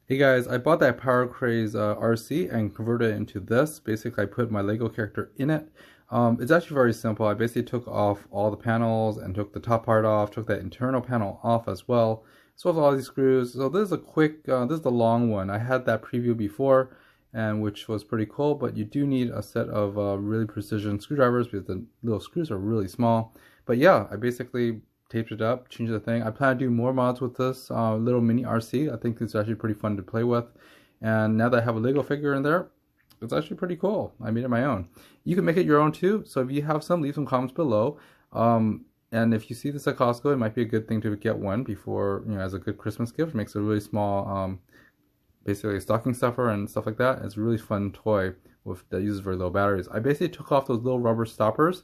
Hey guys, I bought that Power Craze RC and converted it into this. Basically, I put my Lego character in it. It's actually very simple. I basically took off all the panels and took the top part off, took that internal panel off as well. So with all these screws. So this is a quick, this is the long one. I had that preview before, and which was pretty cool, but you do need a set of really precision screwdrivers because the little screws are really small. But yeah, I basically taped it up, changed the thing. I plan to do more mods with this little mini RC. I think it's actually pretty fun to play with. And now that I have a Lego figure in there, it's actually pretty cool. I made it my own. You can make it your own too. So if you have some, leave some comments below. And if you see this at Costco, it might be a good thing to get one before, as a good Christmas gift. It makes a really small, basically a stocking stuffer and stuff like that. It's a really fun toy that uses very low batteries. I basically took off those little rubber stoppers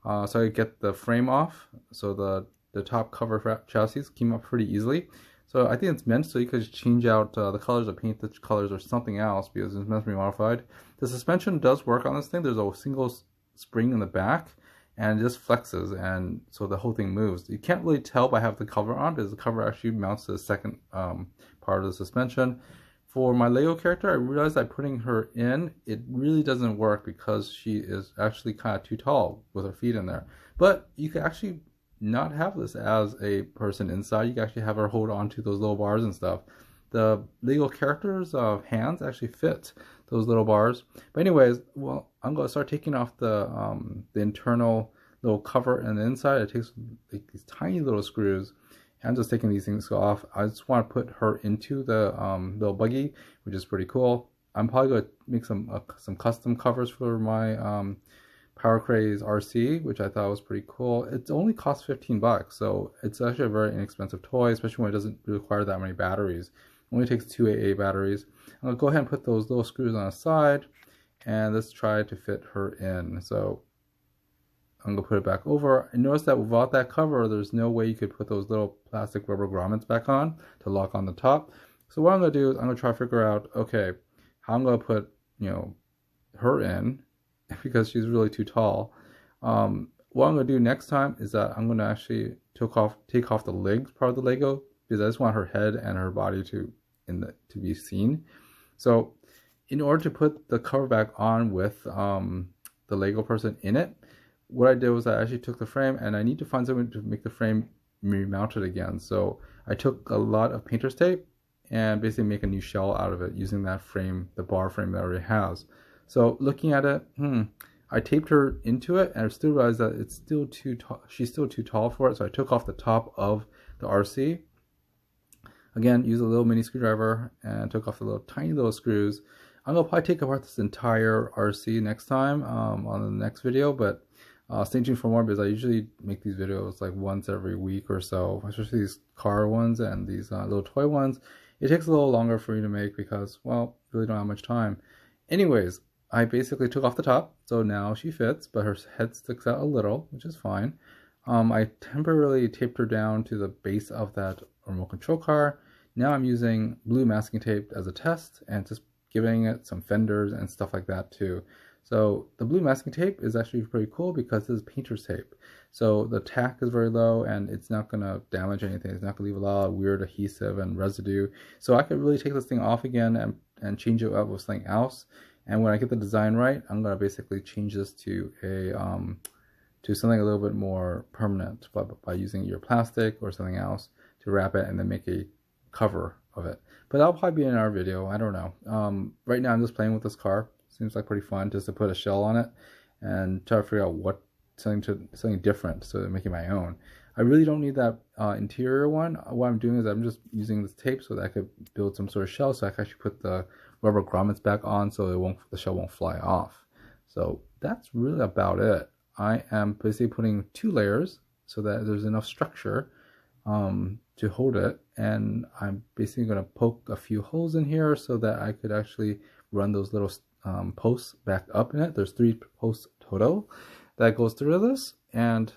so I could get the frame off. So the top cover chassis came up pretty easily. So I think it's meant so you could change out the colors or paint the colors or something else because it's meant to be modified. The suspension does work on this thing. There's a single spring in the back and it just flexes, and so the whole thing moves. You can't really tell by having the cover on because the cover actually mounts to the second part of the suspension. For my Lego character, I realized that putting her in, it really doesn't work because she is actually kind of too tall with her feet in there. But you can actually not have this as a person inside. You can actually have her hold on to those little bars and stuff. The Lego characters' hands actually fit those little bars. But anyways, well, I'm gonna start taking off the internal little cover and the inside. It takes like these tiny little screws. I'm just taking these things off. I just want to put her into the little buggy, which is pretty cool. I'm probably going to make some custom covers for my Power Craze RC, which I thought was pretty cool. It only costs 15 bucks, so it's actually a very inexpensive toy, especially when it doesn't require that many batteries. It only takes 2 AA batteries. I'm going to go ahead and put those little screws on the side, and let's try to fit her in. So I'm gonna put it back over. And notice that without that cover, there's no way you could put those little plastic rubber grommets back on to lock on the top. So what I'm gonna do is I'm gonna try to figure out, okay, how I'm gonna put, her in because she's really too tall. What I'm gonna do next time is that I'm gonna actually take off the legs part of the Lego because I just want her head and her body to be seen. So in order to put the cover back on with the Lego person in it, what I did was I actually took the frame, and I need to find something to make the frame remounted again. So I took a lot of painter's tape and basically make a new shell out of it using that frame, the bar frame that it already has. So looking at it, I taped her into it, and I still realized that it's still too tall. She's still too tall for it. So I took off the top of the RC. Again, use a little mini screwdriver and took off the tiny little screws. I'm gonna probably take apart this entire RC next time on the next video, but stay tuned for more because I usually make these videos like once every week or so, especially these car ones and these little toy ones. It takes a little longer for me to make because, well, really don't have much time. Anyways, I basically took off the top, so now she fits, but her head sticks out a little, which is fine. I temporarily taped her down to the base of that remote control car. Now I'm using blue masking tape as a test and just giving it some fenders and stuff like that too. So the blue masking tape is actually pretty cool because this is painter's tape. So the tack is very low and it's not going to damage anything. It's not going to leave a lot of weird adhesive and residue. So I could really take this thing off again and change it up with something else. And when I get the design right, I'm going to basically change this to to something a little bit more permanent by using your plastic or something else to wrap it and then make a cover of it. But that'll probably be in our video. I don't know. Right now I'm just playing with this car. Seems like pretty fun just to put a shell on it and try to figure out something different so to make it my own. I really don't need that interior one. What I'm doing is I'm just using this tape so that I could build some sort of shell so I can actually put the rubber grommets back on so the shell won't fly off. So that's really about it. I am basically putting 2 layers so that there's enough structure to hold it, and I'm basically going to poke a few holes in here so that I could actually run those little posts back up in it. There's 3 posts total that goes through this, and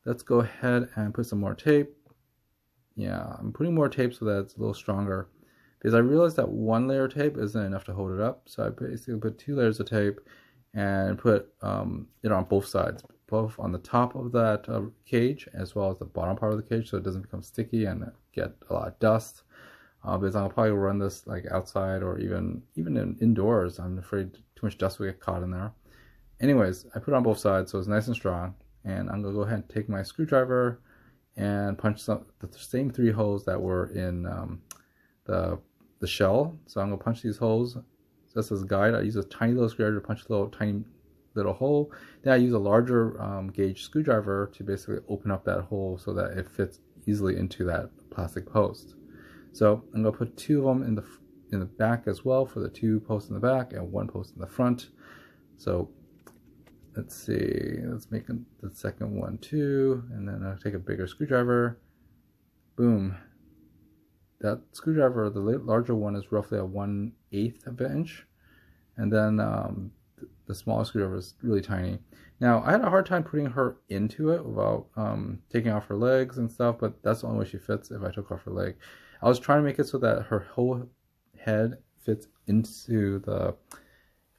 let's go ahead and put some more tape. Yeah, I'm putting more tape so that it's a little stronger because I realized that 1 layer of tape isn't enough to hold it up. So I basically put 2 layers of tape and put it on both sides, both on the top of that cage as well as the bottom part of the cage, so it doesn't become sticky and get a lot of dust. because I'll probably run this like outside or even indoors. I'm afraid too much dust will get caught in there. Anyways, I put it on both sides so it's nice and strong, and I'm gonna go ahead and take my screwdriver and punch the same 3 holes that were in the shell. So I'm gonna punch these holes just as a guide. I use a tiny little screwdriver to punch a tiny little hole. Then I use a larger gauge screwdriver to basically open up that hole so that it fits easily into that plastic post. So I'm gonna put 2 of them in the back as well, for the 2 posts in the back and 1 post in the front. So let's see, let's make the second one too, and then I'll take a bigger screwdriver. Boom. That screwdriver, the larger one, is roughly a 1/8 of an inch, and then the smaller screwdriver is really tiny. Now, I had a hard time putting her into it without taking off her legs and stuff, but that's the only way she fits if I took off her leg. I was trying to make it so that her whole head fits into the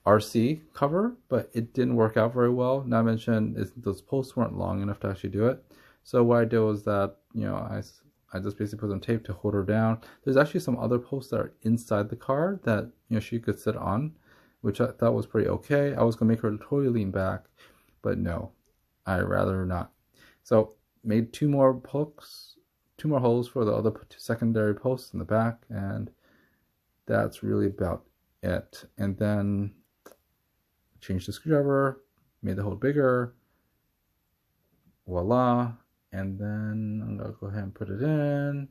RC cover, but it didn't work out very well. Not to mention, those posts weren't long enough to actually do it. So what I did was that, you know, I just basically put some tape to hold her down. There's actually some other posts that are inside the car that, you know, she could sit on, which I thought was pretty okay. I was gonna make her totally lean back, but no, I'd rather not. So made 2 more hooks, 2 more holes for the other 2 secondary posts in the back, and that's really about it. And then changed the screwdriver, made the hole bigger, voila. And then I'm gonna go ahead and put it in.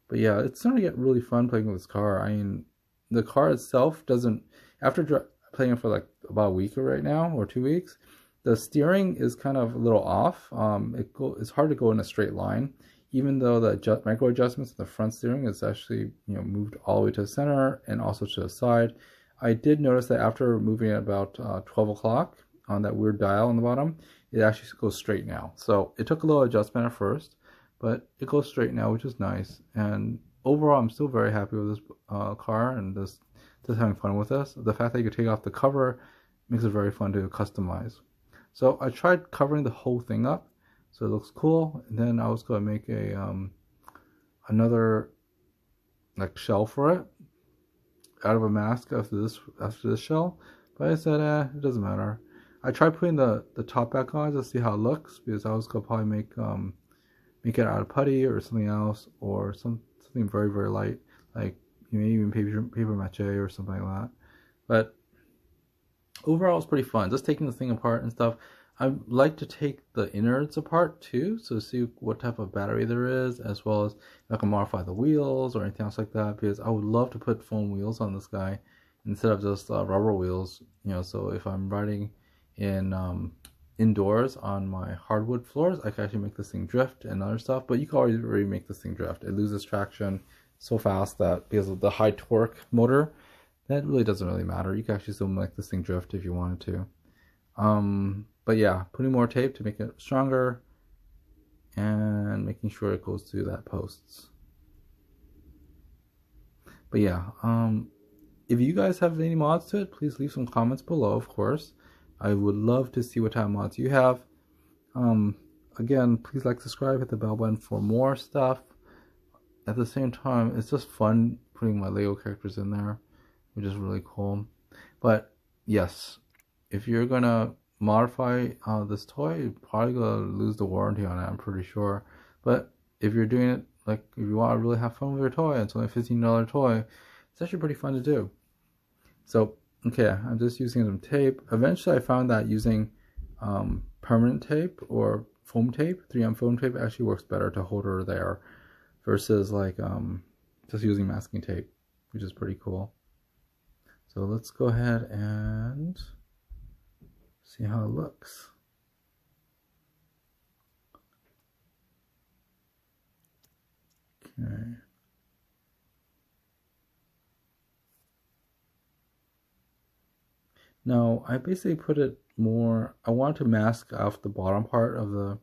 But yeah, it's starting to get really fun playing with this car. I mean, the car itself doesn't, after playing it for like about a week right now, or 2 weeks, the steering is kind of a little off. It's hard to go in a straight line, even though the micro adjustments in the front steering is actually, you know, moved all the way to the center and also to the side. I did notice that after moving at about 12 o'clock on that weird dial on the bottom, it actually goes straight now. So it took a little adjustment at first, but it goes straight now, which is nice. And overall, I'm still very happy with this car, and just having fun with this. The fact that you can take off the cover makes it very fun to customize. So I tried covering the whole thing up so it looks cool, and then I was going to make a another like shell for it out of a mask after this shell, but I said it doesn't matter. I tried putting the top back on to see how it looks, because I was gonna probably make it out of putty or something else, or something very, very light, like maybe even paper mache or something like that. But overall, it's pretty fun just taking the thing apart and stuff. I like to take the innards apart too, so see what type of battery there is, as well as if I can modify the wheels or anything else like that, because I would love to put foam wheels on this guy instead of just rubber wheels, you know. So if I'm riding in indoors on my hardwood floors, I can actually make this thing drift and other stuff. But you can already make this thing drift. It loses traction so fast that, because of the high torque motor, that really doesn't really matter. You can actually still make this thing drift if you wanted to. But yeah, putting more tape to make it stronger and making sure it goes through that posts. But yeah, if you guys have any mods to it, please leave some comments below, of course. I would love to see what type of mods you have. Again, please like, subscribe, hit the bell button for more stuff. At the same time, it's just fun putting my LEGO characters in there, which is really cool. But yes, if you're gonna modify this toy, you're probably gonna lose the warranty on it, I'm pretty sure. But if you're doing it, like, if you want to really have fun with your toy, it's only a $15 toy, it's actually pretty fun to do. So okay, I'm just using some tape. Eventually I found that using permanent tape or foam tape, 3M foam tape, actually works better to hold her there versus like just using masking tape, which is pretty cool. So let's go ahead and see how it looks. Okay. Now, I basically put it more, I want to mask off the bottom part of the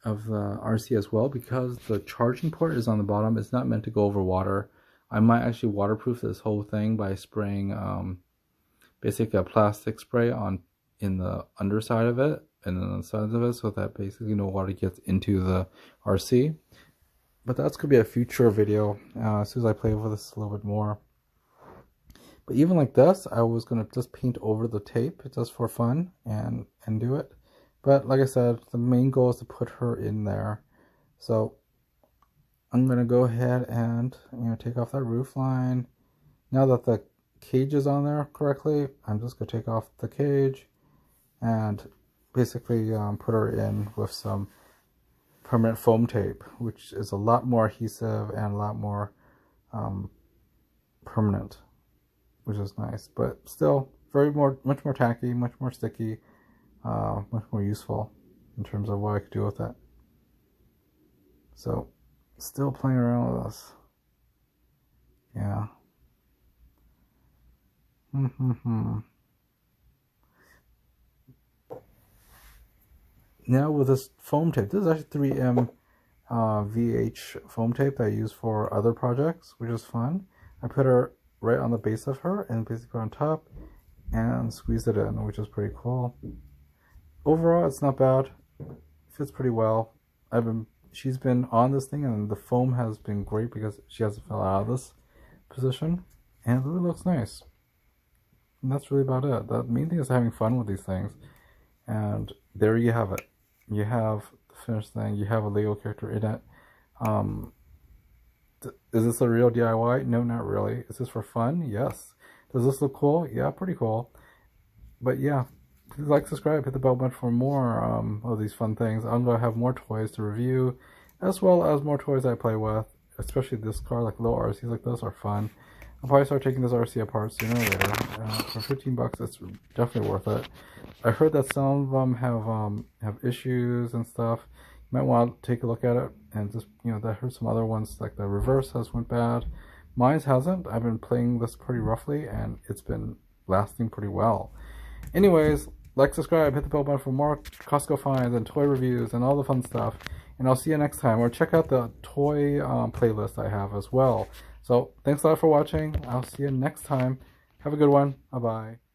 RC as well, because the charging port is on the bottom. It's not meant to go over water. I might actually waterproof this whole thing by spraying basically a plastic spray in the underside of it and then on the sides of it, so that basically no water gets into the RC. But that's going to be a future video as soon as I play with this a little bit more. But even like this, I was going to just paint over the tape just for fun and do it. But like I said, the main goal is to put her in there. So I'm going to go ahead and take off that roof line. Now that the cage is on there correctly, I'm just going to take off the cage and basically put her in with some permanent foam tape, which is a lot more adhesive and a lot more permanent, which is nice, but still much more tacky, much more sticky, much more useful in terms of what I could do with it. So still playing around with this. Yeah. Now with this foam tape, this is actually 3M VH foam tape that I use for other projects, which is fun. I put her right on the base of her and basically put on top and squeeze it in, which is pretty cool. Overall, it's not bad. It fits pretty well. She's been on this thing and the foam has been great because she hasn't fell out of this position, and it really looks nice. And that's really about it. The main thing is having fun with these things. And there you have it. You have the finished thing. You have a LEGO character in it. Is this a real DIY? No, not really. Is this for fun? Yes. Does this look cool? Yeah, pretty cool. But yeah, please like, subscribe, hit the bell button for more of these fun things. I'm going to have more toys to review, as well as more toys I play with, especially this car. Like little RCs like this are fun. I'll probably start taking this RC apart sooner or later. For 15 bucks, it's definitely worth it. I heard that some of them have issues and stuff. You might want to take a look at it and just, I heard some other ones, like the reverse has went bad. Mine hasn't. I've been playing this pretty roughly and it's been lasting pretty well. Anyways, like, subscribe, hit the bell button for more Costco finds and toy reviews and all the fun stuff. And I'll see you next time. Or check out the toy playlist I have as well. So, thanks a lot for watching. I'll see you next time. Have a good one. Bye-bye.